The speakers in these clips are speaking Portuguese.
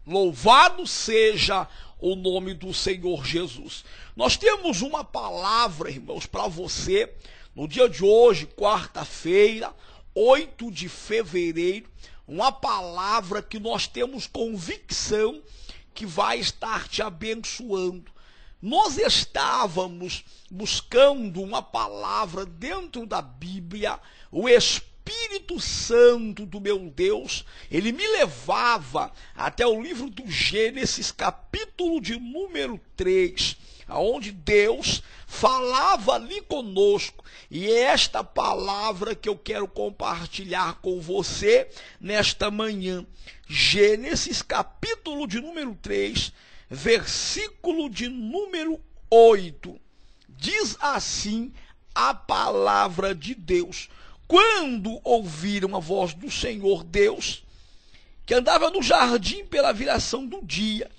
Louvado seja o nome do Senhor Jesus. Nós temos uma palavra, irmãos, para você no dia de hoje, quarta-feira, 8 de fevereiro, uma palavra que nós temos convicção que vai estar te abençoando. Nós estávamos buscando uma palavra dentro da Bíblia, o Espírito Santo do meu Deus, ele me levava até o livro do Gênesis, capítulo de número 3, onde Deus falava ali conosco, e é esta palavra que eu quero compartilhar com você nesta manhã. Gênesis, capítulo de número 3, versículo de número 8, diz assim a palavra de Deus: quando ouviram a voz do Senhor Deus, que andava no jardim pela viração do dia,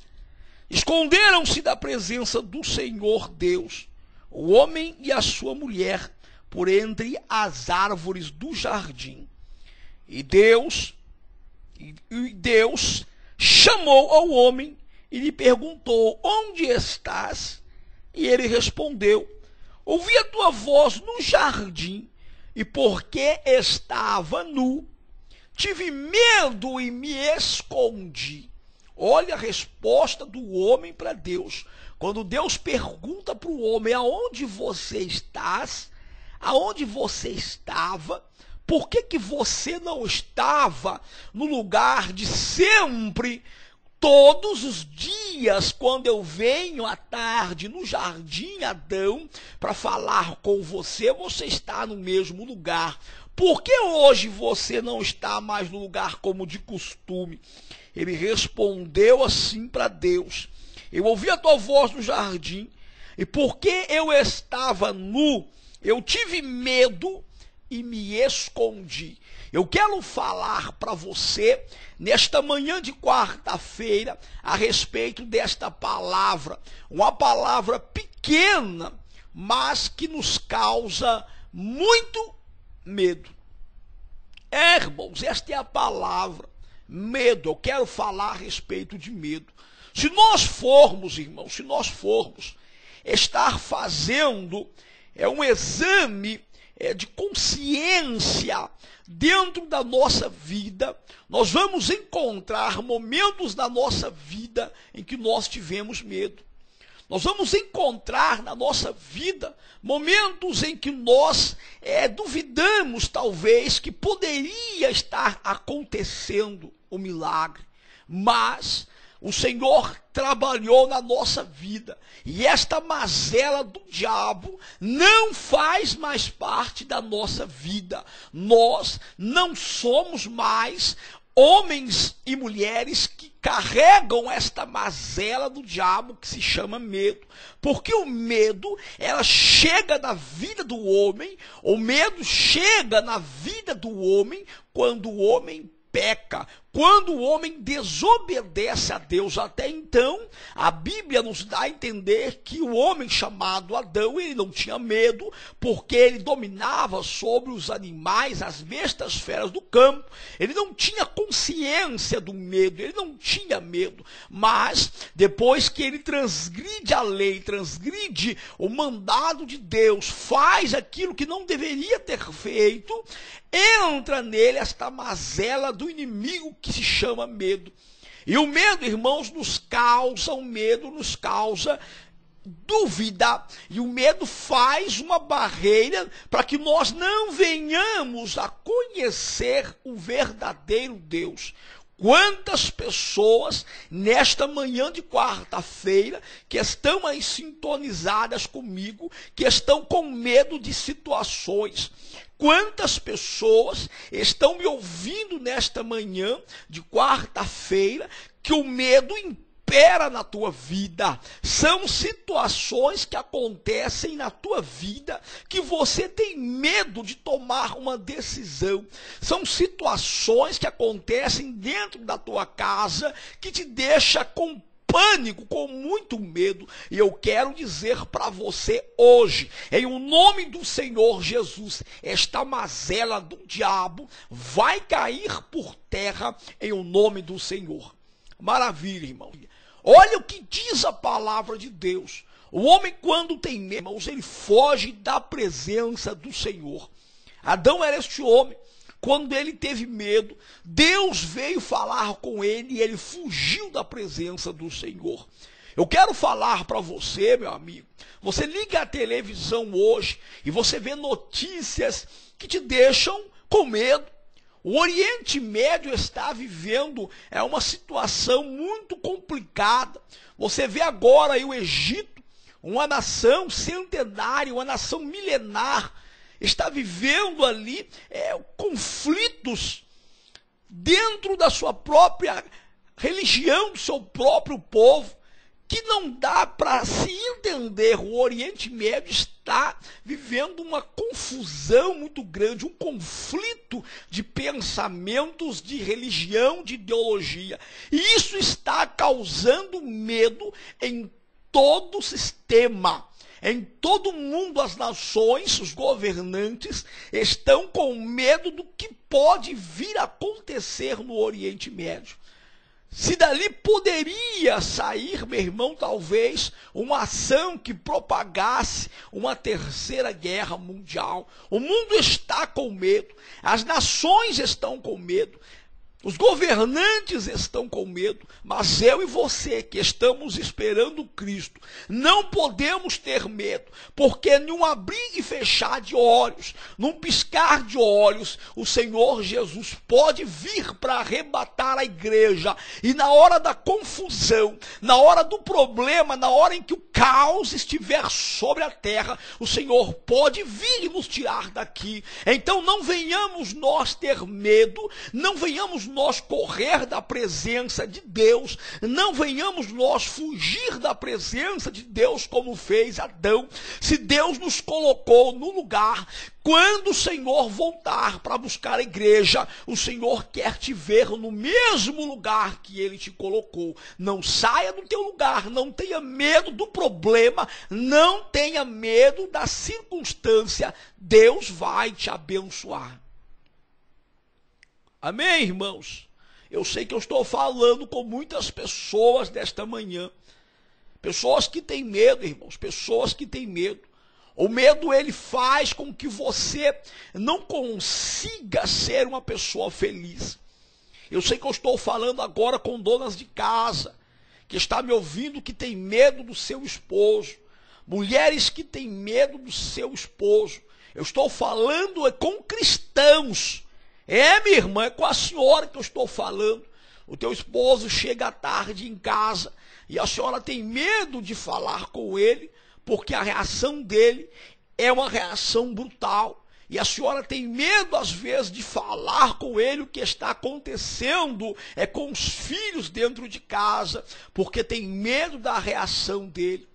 esconderam-se da presença do Senhor Deus, o homem e a sua mulher, por entre as árvores do jardim. E Deus chamou ao homem e lhe perguntou: onde estás? E ele respondeu: ouvi a tua voz no jardim, e porque estava nu, tive medo e me escondi. Olha a resposta do homem para Deus. Quando Deus pergunta para o homem: aonde você estás? Aonde você estava? Por que você não estava no lugar de sempre? Todos os dias, quando eu venho à tarde no jardim Adão para falar com você, você está no mesmo lugar. Por que hoje você não está mais no lugar como de costume? Ele respondeu assim para Deus: eu ouvi a tua voz no jardim, e porque eu estava nu, eu tive medo e me escondi. Eu quero falar para você nesta manhã de quarta-feira a respeito desta palavra, uma palavra pequena, mas que nos causa muito medo. Irmãos, esta é a palavra, medo. Eu quero falar a respeito de medo. Se nós formos, irmãos, estar fazendo um exame de consciência dentro da nossa vida, nós vamos encontrar momentos da nossa vida em que nós tivemos medo. Nós vamos encontrar na nossa vida momentos em que nós duvidamos, talvez, que poderia estar acontecendo o milagre. Mas o Senhor trabalhou na nossa vida, e esta mazela do diabo não faz mais parte da nossa vida. Nós não somos mais homens e mulheres que carregam esta mazela do diabo que se chama medo, porque o medo, ela chega na vida do homem, o medo chega na vida do homem quando o homem peca, quando o homem desobedece a Deus. Até então, a Bíblia nos dá a entender que o homem chamado Adão, ele não tinha medo, porque ele dominava sobre os animais, as bestas feras do campo. Ele não tinha consciência do medo, ele não tinha medo. Mas, depois que ele transgride a lei, transgride o mandado de Deus, faz aquilo que não deveria ter feito, entra nele esta mazela do inimigo que se chama medo. E o medo, irmãos, nos causa dúvida, e o medo faz uma barreira para que nós não venhamos a conhecer o verdadeiro Deus. Quantas pessoas nesta manhã de quarta-feira que estão aí sintonizadas comigo, que estão com medo de situações? Quantas pessoas estão me ouvindo nesta manhã de quarta-feira que o medo impera na tua vida? São situações que acontecem na tua vida que você tem medo de tomar uma decisão. São situações que acontecem dentro da tua casa que te deixa com pânico, com muito medo. E eu quero dizer para você hoje, em o nome do Senhor Jesus, esta mazela do diabo vai cair por terra em o nome do Senhor. Maravilha, irmão. Olha o que diz a palavra de Deus. O homem, quando tem medo, irmãos, ele foge da presença do Senhor. Adão era este homem. Quando ele teve medo, Deus veio falar com ele e ele fugiu da presença do Senhor. Eu quero falar para você, meu amigo. Você liga a televisão hoje e você vê notícias que te deixam com medo. O Oriente Médio está vivendo uma situação muito complicada. Você vê agora aí o Egito, uma nação centenária, uma nação milenar, está vivendo ali conflitos dentro da sua própria religião, do seu próprio povo, que não dá para se entender. O Oriente Médio está vivendo uma confusão muito grande, um conflito de pensamentos, de religião, de ideologia. E isso está causando medo em todo o sistema. Em todo mundo, as nações, os governantes, estão com medo do que pode vir a acontecer no Oriente Médio. Se dali poderia sair, meu irmão, talvez uma ação que propagasse uma terceira guerra mundial. O mundo está com medo, as nações estão com medo, os governantes estão com medo, mas eu e você que estamos esperando Cristo, não podemos ter medo, porque num abrir e fechar de olhos, num piscar de olhos, o Senhor Jesus pode vir para arrebatar a igreja, e na hora da confusão, na hora do problema, na hora em que o caos estiver sobre a terra, o Senhor pode vir e nos tirar daqui. Então não venhamos nós ter medo, não venhamos nós correr da presença de Deus, não venhamos nós fugir da presença de Deus como fez Adão. Se Deus nos colocou no lugar, quando o Senhor voltar para buscar a igreja, o Senhor quer te ver no mesmo lugar que Ele te colocou. Não saia do teu lugar, não tenha medo do problema, não tenha medo da circunstância. Deus vai te abençoar. Amém, irmãos? Eu sei que eu estou falando com muitas pessoas desta manhã. Pessoas que têm medo, irmãos, pessoas que têm medo. O medo, ele faz com que você não consiga ser uma pessoa feliz. Eu sei que eu estou falando agora com donas de casa, que está me ouvindo, que tem medo do seu esposo. Mulheres que têm medo do seu esposo. Eu estou falando com cristãos. Minha irmã, é com a senhora que eu estou falando. O teu esposo chega à tarde em casa e a senhora tem medo de falar com ele, porque a reação dele é uma reação brutal. E a senhora tem medo, às vezes, de falar com ele o que está acontecendo com os filhos dentro de casa, porque tem medo da reação dele.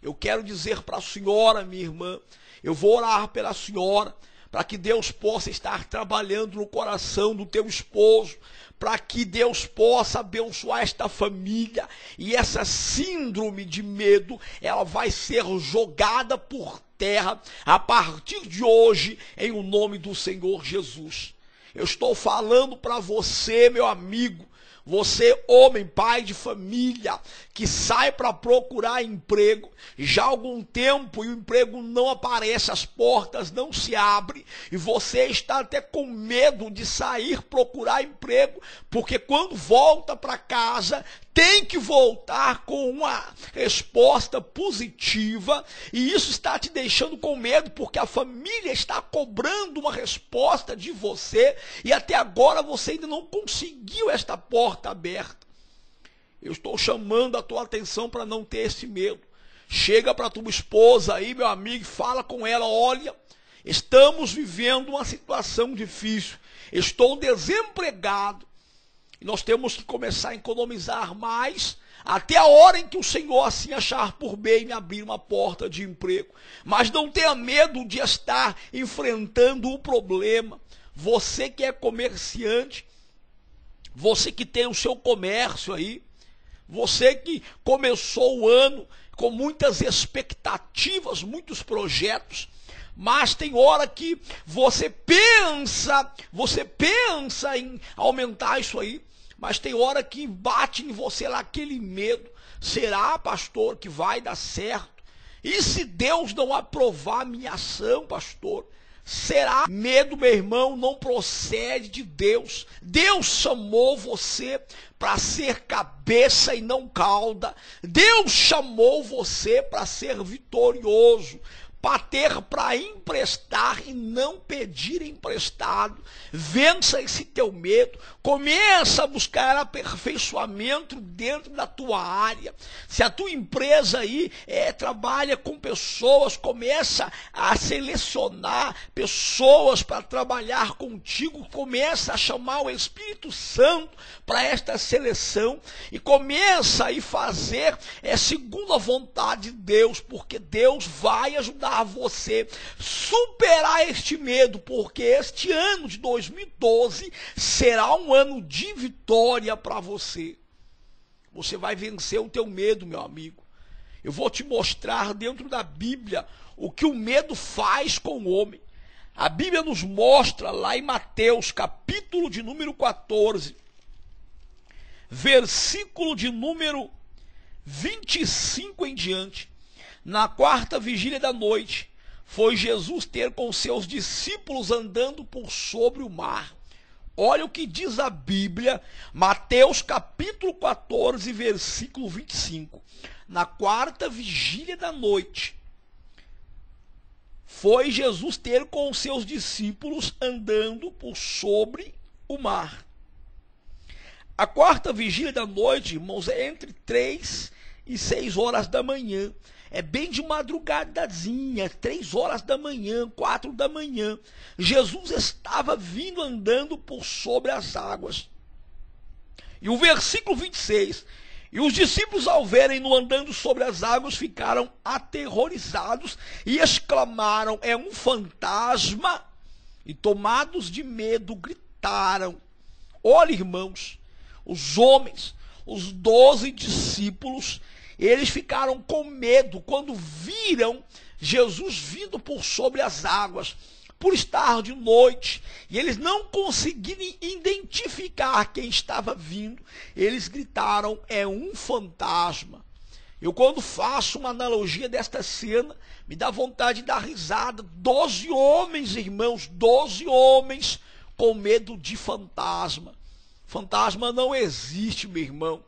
Eu quero dizer para a senhora, minha irmã, eu vou orar pela senhora, para que Deus possa estar trabalhando no coração do teu esposo, para que Deus possa abençoar esta família, e essa síndrome de medo, ela vai ser jogada por terra a partir de hoje, em o nome do Senhor Jesus. Eu estou falando para você, meu amigo, você, homem, pai de família, que sai para procurar emprego, já há algum tempo e o emprego não aparece, as portas não se abrem, e você está até com medo de sair procurar emprego, porque quando volta para casa, tem que voltar com uma resposta positiva, e isso está te deixando com medo, porque a família está cobrando uma resposta de você, e até agora você ainda não conseguiu esta porta aberta. Eu estou chamando a tua atenção para não ter esse medo. Chega para tua esposa aí, meu amigo, fala com ela: olha, estamos vivendo uma situação difícil, estou desempregado, e nós temos que começar a economizar mais, até a hora em que o Senhor assim achar por bem me abrir uma porta de emprego. Mas não tenha medo de estar enfrentando o problema. Você que é comerciante, você que tem o seu comércio aí, você que começou o ano com muitas expectativas, muitos projetos, mas tem hora que você pensa em aumentar isso aí, mas tem hora que bate em você lá aquele medo. Será, pastor, que vai dar certo? E se Deus não aprovar a minha ação, pastor? Será? Medo, meu irmão, não procede de Deus. Deus chamou você para ser cabeça e não cauda. Deus chamou você para ser vitorioso, para ter para emprestar e não pedir emprestado. Vença esse teu medo, começa a buscar aperfeiçoamento dentro da tua área. Se a tua empresa aí trabalha com pessoas, começa a selecionar pessoas para trabalhar contigo, começa a chamar o Espírito Santo para esta seleção e começa a fazer segundo a vontade de Deus, porque Deus vai ajudar você superar este medo, porque este ano de 2012 será um ano de vitória para você. Você vai vencer o teu medo, meu amigo. Eu vou te mostrar dentro da Bíblia o que o medo faz com o homem. A Bíblia nos mostra lá em Mateus, capítulo de número 14, versículo de número 25 em diante. Na quarta vigília da noite, foi Jesus ter com seus discípulos andando por sobre o mar. Olha o que diz a Bíblia, Mateus capítulo 14, versículo 25. Na quarta vigília da noite, foi Jesus ter com seus discípulos andando por sobre o mar. A quarta vigília da noite, irmãos, é entre 3 e 6 horas da manhã. É bem de madrugadazinha, 3 horas da manhã, 4 da manhã. Jesus estava vindo andando por sobre as águas. E o versículo 26, e os discípulos ao verem-no andando sobre as águas ficaram aterrorizados e exclamaram, é um fantasma, e tomados de medo gritaram. Olha, irmãos, os homens, os 12 discípulos, eles ficaram com medo quando viram Jesus vindo por sobre as águas, por estar de noite, e eles não conseguiram identificar quem estava vindo. Eles gritaram, é um fantasma. Eu, quando faço uma analogia desta cena, me dá vontade de dar risada. 12 homens, irmãos, 12 homens com medo de fantasma. Fantasma não existe, meu irmão.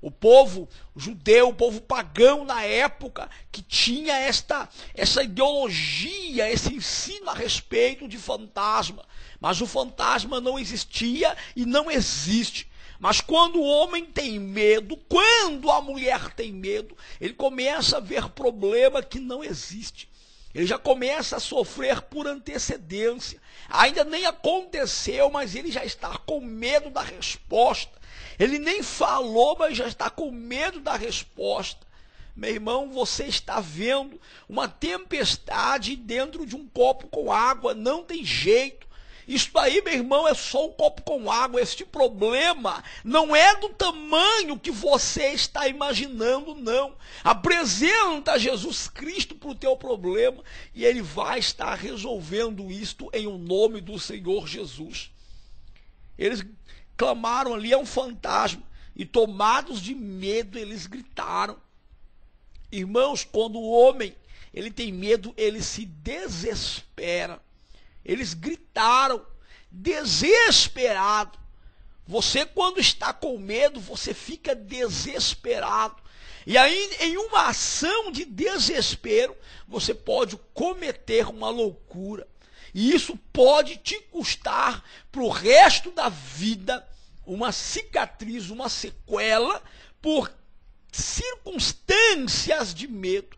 O povo judeu, o povo pagão na época, que tinha essa ideologia, esse ensino a respeito de fantasma. Mas o fantasma não existia e não existe. Mas quando o homem tem medo, quando a mulher tem medo, ele começa a ver problema que não existe. Ele já começa a sofrer por antecedência. Ainda nem aconteceu, mas ele já está com medo da resposta. Ele nem falou, mas já está com medo da resposta. Meu irmão, você está vendo uma tempestade dentro de um copo com água, não tem jeito. Isso aí, meu irmão, é só um copo com água. Este problema não é do tamanho que você está imaginando, não. Apresenta Jesus Cristo para o teu problema e Ele vai estar resolvendo isto em o nome do Senhor Jesus. Eles clamaram ali, é um fantasma, e tomados de medo, eles gritaram. Irmãos, quando o homem ele tem medo, ele se desespera. Eles gritaram, desesperado. Você, quando está com medo, você fica desesperado. E aí, em uma ação de desespero, você pode cometer uma loucura. E isso pode te custar para o resto da vida uma cicatriz, uma sequela, por circunstâncias de medo,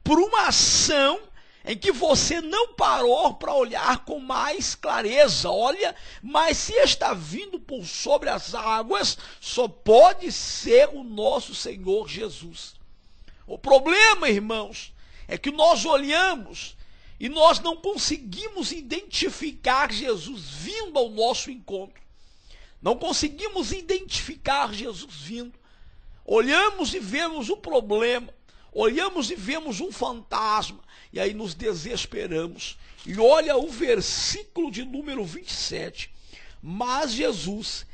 por uma ação em que você não parou para olhar com mais clareza. Olha, mas se está vindo por sobre as águas, só pode ser o nosso Senhor Jesus. O problema, irmãos, é que nós olhamos e nós não conseguimos identificar Jesus vindo ao nosso encontro. Não conseguimos identificar Jesus vindo. Olhamos e vemos o problema. Olhamos e vemos um fantasma. E aí nos desesperamos. E olha o versículo de número 27. Mas Jesus,